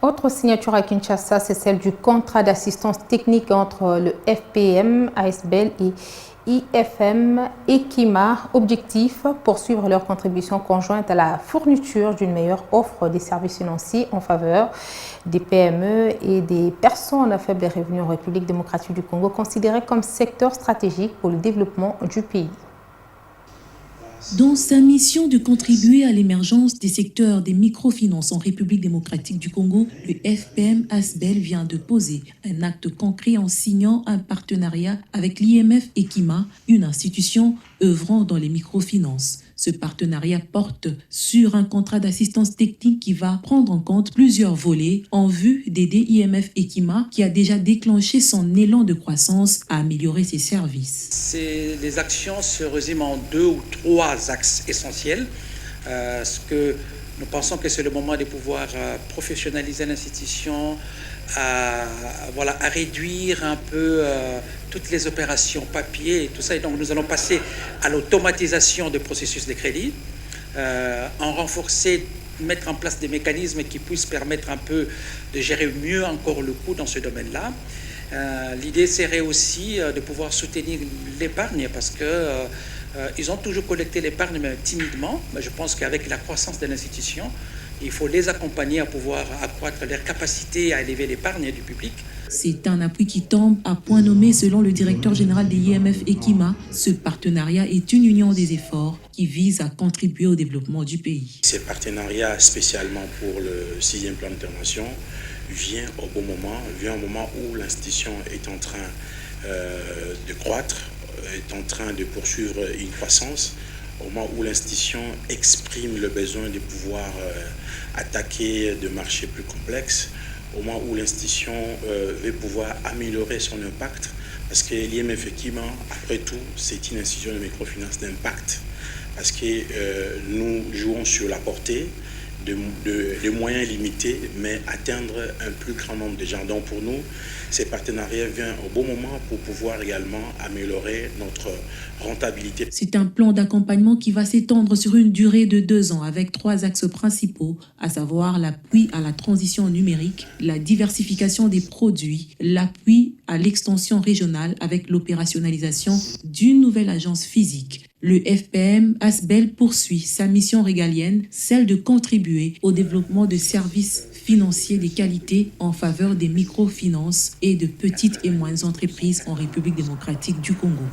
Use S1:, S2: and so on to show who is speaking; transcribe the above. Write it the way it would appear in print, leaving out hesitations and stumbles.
S1: Autre signature à Kinshasa, c'est celle du contrat d'assistance technique entre le FPM, ASBL et IFM et Kima. Objectif, poursuivre leur contribution conjointe à la fourniture d'une meilleure offre des services financiers en faveur des PME et des personnes à faible revenu en République démocratique du Congo, considérées comme secteur stratégique pour le développement du pays.
S2: Dans sa mission de contribuer à l'émergence des secteurs des microfinances en République démocratique du Congo, le FPM ASBL vient de poser un acte concret en signant un partenariat avec l'IMF et Kima, une institution œuvrant dans les microfinances. Ce partenariat porte sur un contrat d'assistance technique qui va prendre en compte plusieurs volets en vue d'aider IMF et Kima, qui a déjà déclenché son élan de croissance, à améliorer ses services.
S3: Les actions se résument en 2 ou 3 axes essentiels. Ce que nous pensons que c'est le moment de pouvoir professionnaliser l'institution, à réduire un peu toutes les opérations papier et tout ça. Et donc nous allons passer à l'automatisation des processus de crédit, mettre en place des mécanismes qui puissent permettre un peu de gérer mieux encore le coût dans ce domaine-là. L'idée serait aussi de pouvoir soutenir l'épargne parce que ils ont toujours collecté l'épargne, mais timidement. Mais je pense qu'avec la croissance de l'institution, il faut les accompagner à pouvoir accroître leur capacité à élever l'épargne du public.
S2: C'est un appui qui tombe à point nommé selon le directeur général des IMF et Kima. Ce partenariat est une union des efforts qui vise à contribuer au développement du pays.
S4: Ce partenariat, spécialement pour le 6e plan d'intervention, vient au bon moment, vient au moment où l'institution est en train de croître, est en train de poursuivre une croissance, au moment où l'institution exprime le besoin de pouvoir attaquer des marchés plus complexes, au moment où l'institution veut pouvoir améliorer son impact, parce que l'IMF effectivement, après tout, c'est une institution de microfinance d'impact, parce que nous jouons sur la portée de moyens limités, mais atteindre un plus grand nombre de gens. Donc pour nous, ces partenariats viennent au bon moment pour pouvoir également améliorer notre rentabilité.
S2: C'est un plan d'accompagnement qui va s'étendre sur une durée de 2 ans avec 3 axes principaux, à savoir l'appui à la transition numérique, la diversification des produits, l'appui à l'extension régionale avec l'opérationnalisation d'une nouvelle agence physique. Le FPM ASBL poursuit sa mission régalienne, celle de contribuer au développement de services financiers de qualité en faveur des microfinances et de petites et moyennes entreprises en République démocratique du Congo.